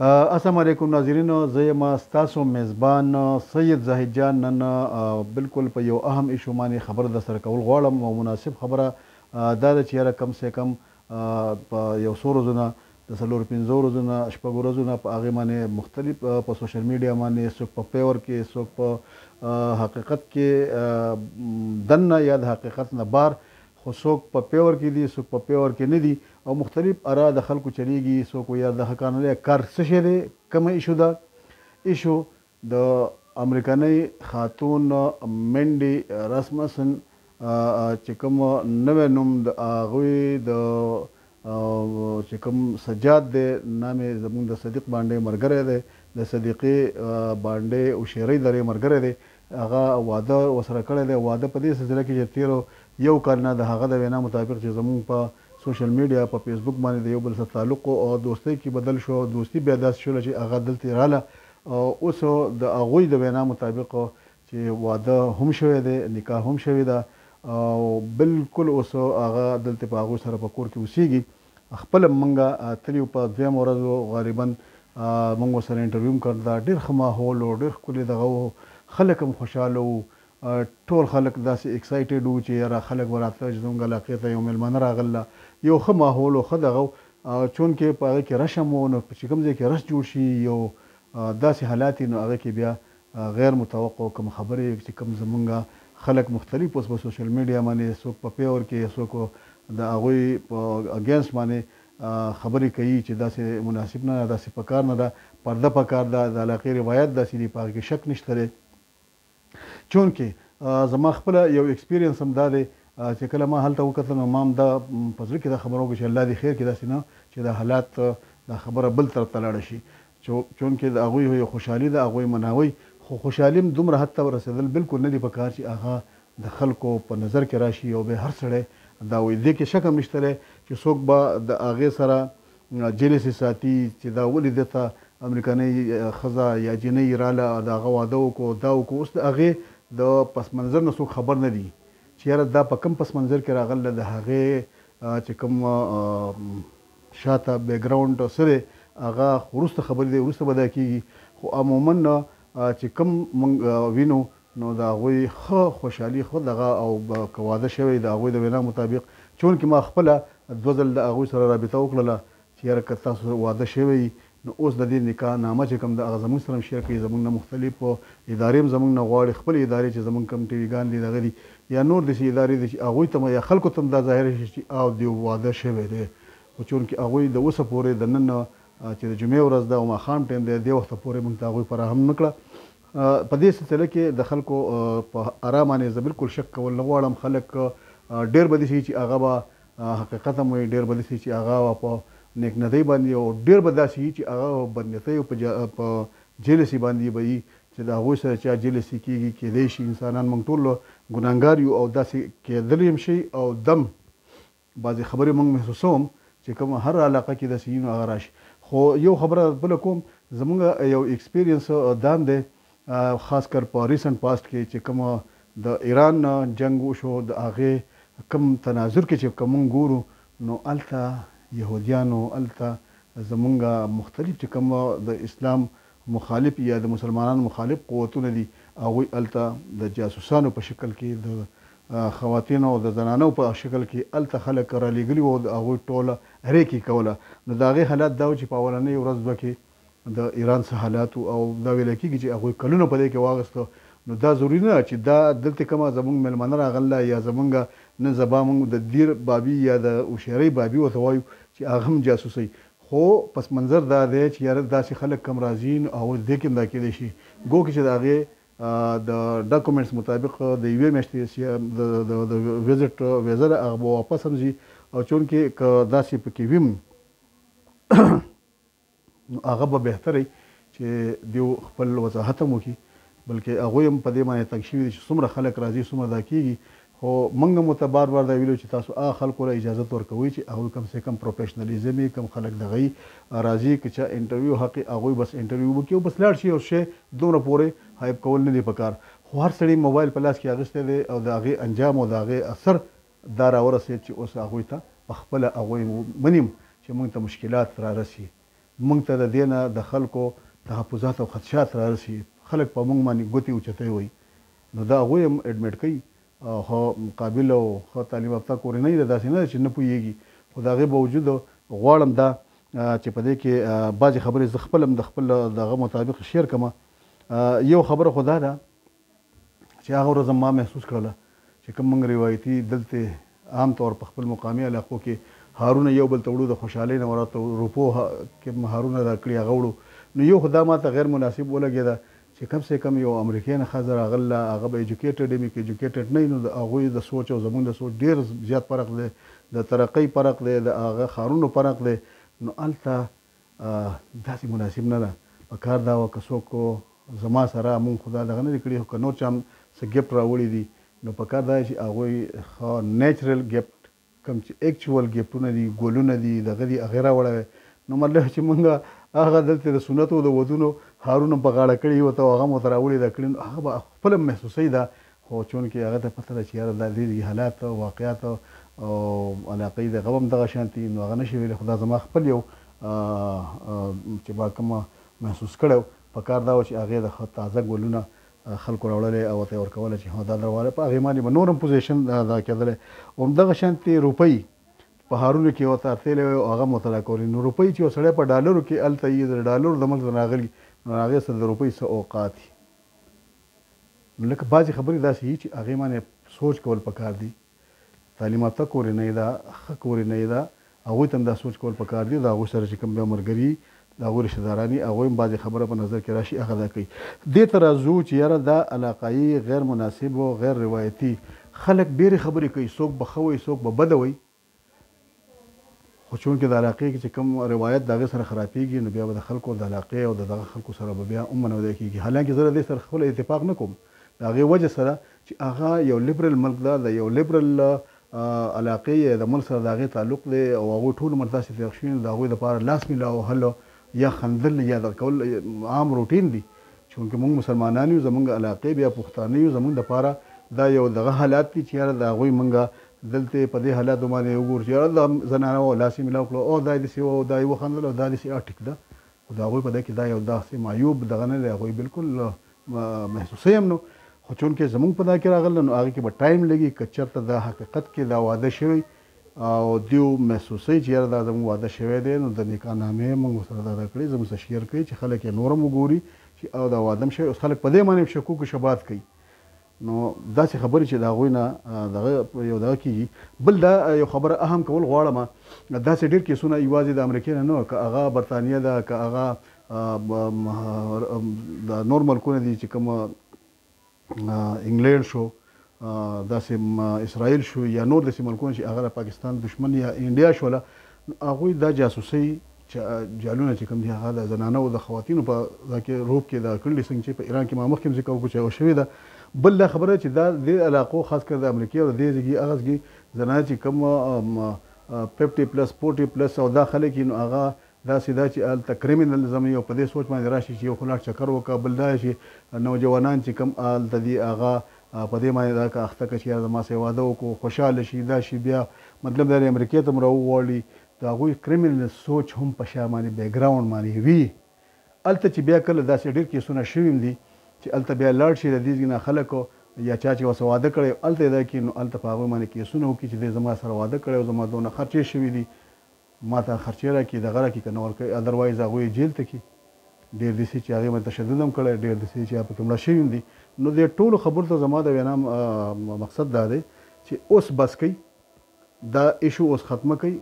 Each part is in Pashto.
السلام علیکم ناظرینو، زه یم ستاسو میزبان سید زاهد جان. نن بالکل په یو اهم ایشو باندې خبره در سره کول غواړم او مناسب خبره دا ده چې یاره کم سے کم په یو څو ورځو نه د څلورو پنځو ورځو نه شپږو ورځو نه په هغې باندې مختلف په سوشل میډیا باندې څوک په پیور کې څوک په حقیقت کې دننه یا د حقیقت نه بار، خو څوک په پیور کې دي څوک په پیور کې نه دي او مختلف ارا د خلکو چلیږي. څوک وایي د حقانه کار څه شی دی، کومه ایشو ده. ایشو د امریکایي خاتون منډي راسمسن چې کوم نوی نوم د هغوی د چې کوم سجاد دی، نام یې زموږ د صدیق بانډې ملګری دی، د صدیقې بانډې اوشیرۍ درې ملګری دی. هغه واده ورسره کړی دی. واده په دې سلسله کې چې تېرو یو کال نه د هغه د وینا مطابق چې زموږ په سوشل میډیا په فیسبوک باندې د یو بل سره تعلق او دوستۍ کې بدل شو. دوستي بیا داسې شوله چې هغه دلته راله. اوس د هغوی د وینا مطابق چې واده هم شوی دی، نکاح هم شوی ده او بالکل اوس هغه دلته په هغوی سره په کور کې اوسیږي. خپله موږ تلي په دویمه ورځ غالبا موږ ورسره انټرویو هم کړی ده. ډېر ښه ماحول و، ډېر ښکلي دغه و، خلک هم خوشحاله وو. ټول خلک داسې ایکسایټډ وو چې یاره خلک به راتله چې زموږ علاقې ته یو میلمانه راغله. یو ښه ماحول و، ښه دغه و. چونکې په هغې کې رش هم و، نو چې کوم ځای کې رش جوړ شي یو داسې حالات نو هغه کې بیا غیر متوقع کوم خبرې چې کوم زمونږ خلک مختلف اوس په سوشل میډیا باندې څوک په پیور کې څوک د هغوی په اګینسټ باندې خبرې کوي چې داسې مناسب نه ده، داسې پکار نه ده، پرده پکار ده، د علاقې روایت داسې دي، په هغه کې شک نشته دی. چونکې زما خپله یو ایکسپیرینس هم دا دی چې کله ما هلته وکتل نو ما هم دا په زړه کې دا خبره وکړه چې الله دې خیر کړي، داسې نه چې دا حالات دا خبره بل طرف ته لاړه شي. چونکې د هغوی یو خوشحالي ده، هغوی مناوي، خو خوشحالي هم دومره حد ته ورسېدل بالکل نه دي پکار چې هغه د خلکو په نظر کې راشي او بیا هر سړی دا وایي. دې کې شک هم نشته دی چې څوک به د هغې سره جلسې ساتي چې دا ولې ده ته امریکایي ښځه یا جنۍ راله د هغه واده وکړو دا وکړو. اوس د هغې د پس منظر نه څوک خبر نه دي چې یاره دا په کوم پس منظر کې راغله، د هغې چې کوم شاته بیکګراونډ څه دی هغه وروسته خبرې دی، وروسته به دا کېږي. خو عموما چې کوم موږ وینو نو د هغوی ښه خوشحالي ښه دغه او که واده شوی د هغوی د وینا مطابق. چونکې ما خپله دوه ځل د هغوی سره رابطه وکړله چې یاره که تاسو واده شوی نو اوس د دې نکاح نامه چې کوم د هغه زموږ سره هم شیر کوي. زموږ نه مختلف ادارې هم زموږ نه غواړي، خپلې ادارې چې زموږ کوم ټي ویګان دي دغه دي یا نور داسې ادارې دي چې هغوی ته یا خلکو ته هم دا ظاهره شي چې او دې واده شوی دی. خو چونکې هغوی د اوسه پورې د نن چې د جمعې ورځ ده او ماښام ټایم دی دې وخته پورې موږ ته هغوی فراهم نه کړه. په دې سلسله کې د خلکو په ارا باندې زه بالکل شک کول نه غواړم. خلک ډېر به داسې چې هغه به حقیقت هم وایي، ډېر به داسې چې هغه په نیکنتۍ باندې او ډېر به داسې وي چې هغه بدنیتۍ او په جلسې باندې به وي چې د هغوی سره چا جلسې کېږي. کېدی شي انسانان موږ ټول ګناهګار یو او داسې کېدلی هم شي او دم بعضې خبرې موږ محسوسوم چې کوم هر علاقه کې داسې وي نو هغه راشي. خو یو خبره بله کوم، زموږ یو ایکسپیرینس دام دی خاص کر په ریسنټ پاست کې چې کوم د ایران جنګ وشو د هغې کوم تناظر کې چې کوم موږ ګورو نو هلته یهودیانو، هلته زمونږ مختلف چې کوم د اسلام مخالف یا د مسلمانانو مخالف قوتونه دي هغوی هلته د جاسوسانو په شکل کې د خواتینو او د زنانو په شکل کې هلته خلک رالیږلي وو، د هغوی ټوله ریکې کوله. نو د هغې حالات دا و چې په اولنۍ ورځ دوه کې د ایران څه حالات او دا ویلی کېږي چې هغوی کلونه په دې کې واغېسته. نو دا ضروري نه چې دا دلته کومه زموږ میلمانه راغله یا زمونږ نن سبا موږ د دیر بابي یا د اوشیرۍ بابي ورته وایو چې هغه هم جاسوسۍ. خو پس منظر دا دی چې یاره داسې خلک کم راځي نو او دې کې هم دا کېدی شي ګو کې چې د هغې د ډاکومنټس مطابق د یوې میاشتې د ویزټ ویزه ده هغه به واپس هم ځي. او چونکې که داسې پکې ویم نو هغه به بهتره چې دیو خپل وضاحت هم وکړي، بلکې هغوی هم په دې باندې تنګ شوي دي چې څومره خلک راځي څومره دا کېږي. خو موږ هم ورته بار بار دا ویلو چې تاسو هغه خلکو له اجازت ورکوئ چې هغوی کم سے کم پروفیشنلیزم یې کم خلک دغه یي راځي که چا انټرویو حق یې هغوی بس انټرویو وکړي او بس لاړ شي. او شی دومره پورې هایپ کول نه دي پکار. خو هر سړی موبایل په لاس کې اخیستی دی او د هغې انجام او د هغې اثر دا راورسېد چې اوس هغوی ته په خپله هغوی منیم چې موږ ته مشکلات را رسي. موږ ته د دې نه د خلکو تحفظات او خدشات را رسي خلک په موږ باندې ګوتې اوچتې وایي نو دا هغوی هم اډمیټ کوي ښه قابل او ښه تعلیم یافته کورنۍ ده داسې نه ده چې نه پوهېږي خو د هغې باوجود غواړم دا چې په دې کې بعضې خبرې زه خپل هم د خپل دغه مطابق شیر کړم یو خبره خو دا ده چې هغه ورځ ما محسوس کړله چې کوم موږ روایتي دلته عام طور په خپل مقامي علاقو کې هارونه یو بل ته وړو د خوشحالۍ نه ورته روپو کې هارونه راکړي هغه وړو نو یو خو دا ماته غیر مناسب ولګېده چې کم سے کم یو امریکایي نه ښځه راغله هغه به ایجوکیټډ وي که ایجوکیټډ نه وي نو د هغوی د سوچ او زموږ د سوچ ډېر زیات فرق دی د ترقۍ فرق دی د هغه ښارونو فرق دی نو هلته داسې مناسب نه ده په کار دا وه که څوک زما سره مونږ خو دا دغه نه دي کړي خو که نور چا هم څه ګفټ راوړي دي نو په کار دا چې هغوی ښه نیچرل ګفټ کوم چې ایکچوال ګفټونه دي ګلونه دي دغه دي هغې راوړی نو مطلب چې مونږ هغه دلته د سنتو د ودونو هارونه په غاړه کړي وته هغه مو ته راوړي ده کړي نو هغه به خپله محسوسوي ده خو چونکې هغه ته پته ده چې یاره دا دې حالات واقعات او علاقې د هغه هم دغه شانتي نو هغه نشي ویلی خو دا زما خپل یو چې با کومه محسوس کړی په کار دا و چې هغې د ښه تازه ګلونه خلکو راوړلی او ورته یې ورکوله چې دا درواله په هغې باندې به نور هم پوزیشن دا کېدلی همدغه شانتې روپۍ په هارونو کې ورته ارتېلی وی او هغه مطالعه کولې نو روپۍ چې یو سړی په ډالرو کې هلته یې د ډالرو د ملک نه راغلي نو هغې سره د روپۍ څه اوقات دي نو لکه بعضې خبرې داسې وي چې هغې باندې سوچ کول پکار دي تعلیم یافته کورنۍ ده ښه کورنۍ ده هغوی ته هم دا سوچ کول پکار دي د هغوی سره چې کوم بیا ملګري د هغوی رشته داران دي هغوی هم بعضې خبره په نظر کې راشي هغه دا کوي دې ته راځو چې یاره دا علاقایي غیر مناسب او غیر روایتي خلک ډېرې خبرې کوي څوک به ښه وایي څوک به بده وایي خو چونکې د علاقې کې چې کوم روایت د هغې سره خرابېږي نو بیا به د خلکو د علاقې او د دغه خلکو سره به بیا هم منودی کېږي حالانکې زه د دې سره خپله اتفاق نه کوم د هغې وجه سره چې هغه یو لیبرل ملک ده د یو لیبرل علاقې د ملک سره د هغې تعلق دی او هغوی ټول عمر داسې تېر شوي د هغوی دپاره لاس میله وهل یا خندل یا د کول عام روټین دي چونکې موږ مسلمانان یو زموږ علاقې بیا پښتانه یو زموږ دپاره دا یو دغه حالات دي چې یاره د هغوی موږ دلته په دې حالاتو باندې وګورو چې یاره د زنانه وو لاس یې میلاو کړو او دا یې داسې وه او دا یې وخندل او دا داسې ټیک ده خو د هغوی په دې کې دا یو داسې معیوب دغه نه دی هغوی بالکل محسوسوي هم نو خو چونکې زموږ په دا کې راغله نو هغې کې به ټایم لګي که چېرته د حقیقت کې دا واده شوی او دیو محسوسوي چې یاره دا زموږ واده شوی دی نو د نکاح نامې موږ سره دا کړي زموږ سره شیر کوي چې خلک یې نور هم وګوري چې او دا واده هم شوی اوس خلک په دې باندې شکوک و شبهات کوي نو داسې خبرې چې د هغوی نه دغه یو دغه کېږي بل دا یو خبره اهم کول غواړم داسې ډېر کیسونه یوازې د امریکې نه نه که هغه برطانیه ده که هغه د نور ملکونه دي چې کوم انګلینډ شو داسې اسرائیل شو یا نور داسې ملکونه چې هغه د پاکستان دشمن یا انډیا شوله هغوی دا جاسوسۍ جالونه چې کوم دي هغه د زنانه او د خواتینو په روپ کې دا کړلي څنګه چې په ایران کې ما مخکې هم ذکر وکړو چې هغه شوې ده بل دا خبره چې دا د علاقو خاص کر د امریکې او د دې ځای هغه ځای زنانه چې کوم 50+ 40+ او دا خلک نو هغه داسې دا چې هلته کریمینلزم یو په دې سوچ باندې راشي چې یو خو لاړ چکر وکړه بل دا چې نوجوانان چې کوم هلته دي هغه په دې باندې دا که اخته کړه چې یاره زما سره واده وکړو خوشحاله شي دا شي بیا مطلب دا امریکې ته هم راوغواړي د هغوی کریمینل سوچ هم په شا باندې بیکګراونډ باندې وي هلته چې بیا کله داسې ډېر کیسونه شوي دي چې هلته بیا لاړ شي د دې ځای نه خلکو یا چا چې ورسره واده کړی هلته یې دا کړي نو هلته په هغوی باندې کیسونه وکړي چې دی زما سره واده کړی او زما دونه خرچې شوي دي ما ته خرچې راکړي دغه راکړي که نه ورکوي ادروایز هغوی یې جیل ته کړي ډېر داسې چې هغې باندې تشدد هم کړی ډېر داسې چې پکې مړه شوي هم دي نو دې ټولو خبرو ته زما د وینا مقصد دا دی چې اوس بس کوي دا ایشو اوس ختمه کوي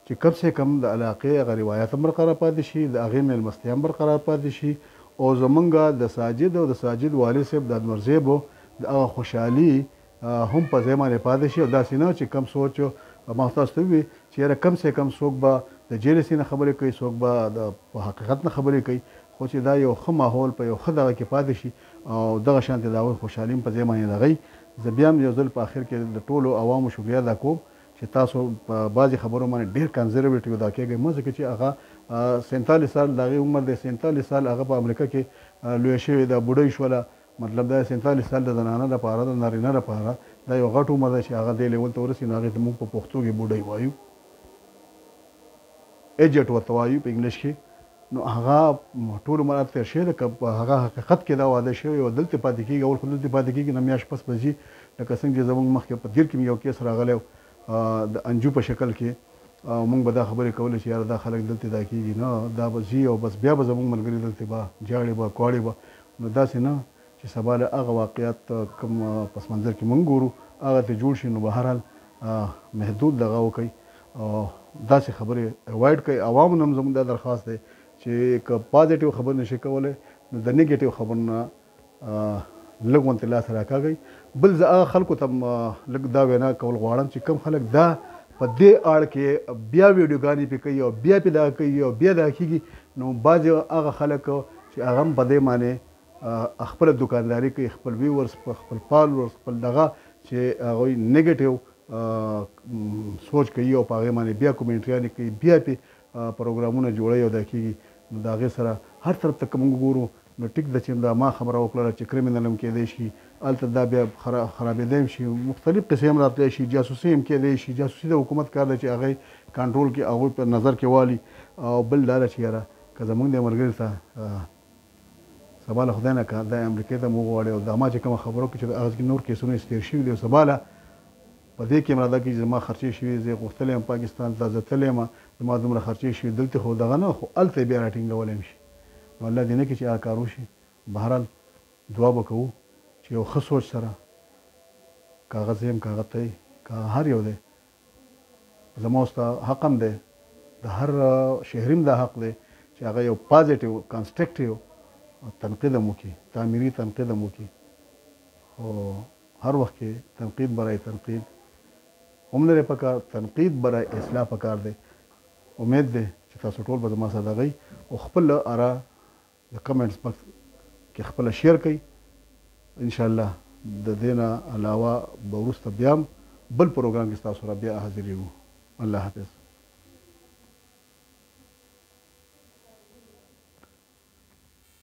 چې کم سے کم د علاقې هغه روایت هم برقرار پاتې شي د هغې میلمستیا هم برقرار پاتې شي او زمونږ د ساجد او د ساجد والد صاحب د انورزیبو د هغه خوشحالي هم په ځای باندې پاتې شي او داسې نه چې کم سوچ ما تاسو ته ووایي چې یاره کم سے کم څوک به د جیلسي نه خبرې کوي څوک به د حقیقت نه خبرې کوي خو چې دا یو ښه ماحول په یو ښه دغه کې پاتې شي او دغه شانتې د هغوی خوشحالي هم په ځای باندې دغی زه بیا هم یو ځل په آخر کې د ټولو عوامو شکریه ادا کوم چې تاسو په بعضې خبرو باندې ډېر کنزرویټیو ادا کېږئ مه ځکه چې هغه 47 سال د هغې عمر دی 47 سال هغه په امریکا کې لویه شوې ده بوډۍ شوله مطلب دا 47 سال د زنانه لپاره د نارینه لپاره دا یو غټ عمر دی چې هغه دې لیول ته ورسي نو هغې ته موږ په پښتو کې بوډۍ وایو ایجټ ورته وایو په انګلیش کې نو هغه ټول عمر تیر شوی ده، که هغه حقیقت کې دا واده شوی او دلته پاتې کېږي، اول خو دلته پاتې کېږي نه میاشت پس به ځي. لکه څنګه چې زموږ مخکې په دیر کې یو کیس راغلی د انجو په شکل کې، موږ به دا خبرې کولې چې یاره دا خلک دلته دا کېږي نه، دا به ځي او بس بیا به زموږ ملګري دلته به جاړې به کواړې به. نو داسې نه چې سبا له هغه واقعیت کوم پس منظر کې موږ ګورو هغه ته جوړ شي، نو به هر حال محدود دغه وکړئ او داسې خبرې اوایډ کړئ. عوامو نه هم زموږ دا درخواست دی چې که پازیټیو خبر نشي کولی نو د نیګیټیو خبر نه لږ غونتې لاس راکاږئ. بل زه هغه خلکو ته لږ دا وینا کول غواړم چې کوم خلک دا په دې اړ کې بیا ویډیوګانې پې کوي او بیا پې دا کوي او بیا دا کېږي، نو بعضې هغه خلک چې هغه هم په دې معنی خپله دوکانداري کوي، خپل ویورس خپل فالورس خپل دغه چې هغوی نیګیټیو سوچ کوي او په هغې باندې بیا کومنټریانې کوي، بیا پې پروګرامونه جوړوي او دا کېږي. نو د هغې سره هر طرف ته که موږ ګورو نو ټیک ده چې دا ما خبره وکړله چې کرمینل هم کېدی شي، هلته دا بیا خرابېدی هم شي، مختلف قصې هم راتلی شي، جاسوسي هم کېدی شي. جاسوسي د حکومت کار دی چې هغې کنټرول کې هغوی په نظر کې والي. او بل دا ده چې یاره که زموږ د ملګري ته سبا له خدای نه که دا امریکې ته مو وغواړي او دا ما چې کومه خبره وکړي چې د هغه کې نور کیسونه یې تېر شوي دي او سبا له په دې کې مراده کوي چې زما خرچې شوي، زه غوښتلی یم پاکستان ته، زه تللی یم، زما دومره خرچې شوي، دلته خو دغه نه، خو هلته یې بیا راټینګولی هم شي. نو الله دې نه کړي چې هغه کار وشي. بهرحال دعا به کوو چې یو ښه سوچ سره که هغه زه یم که هغه ته یې که هر یو دی، زما اوس ته حق هم دی، د هر شهري هم دا حق دی چې هغه یو پازیټیو کنسټرکټیو تنقید هم وکړي، تعمیري تنقید هم وکړي. خو هر وخت کې تنقید برای تنقید هم نه دی پکار، تنقید برای اصلاح پکار دی. امید دی چې تاسو ټول به زما سره دغئ او خپل اره د کمنټس باکس کې خپله شیر کړئ. انشاءالله د دې نه علاوه به وروسته بیا هم بل پروګرام کې ستاسو سره بیا حاضر یو. الله حافظ.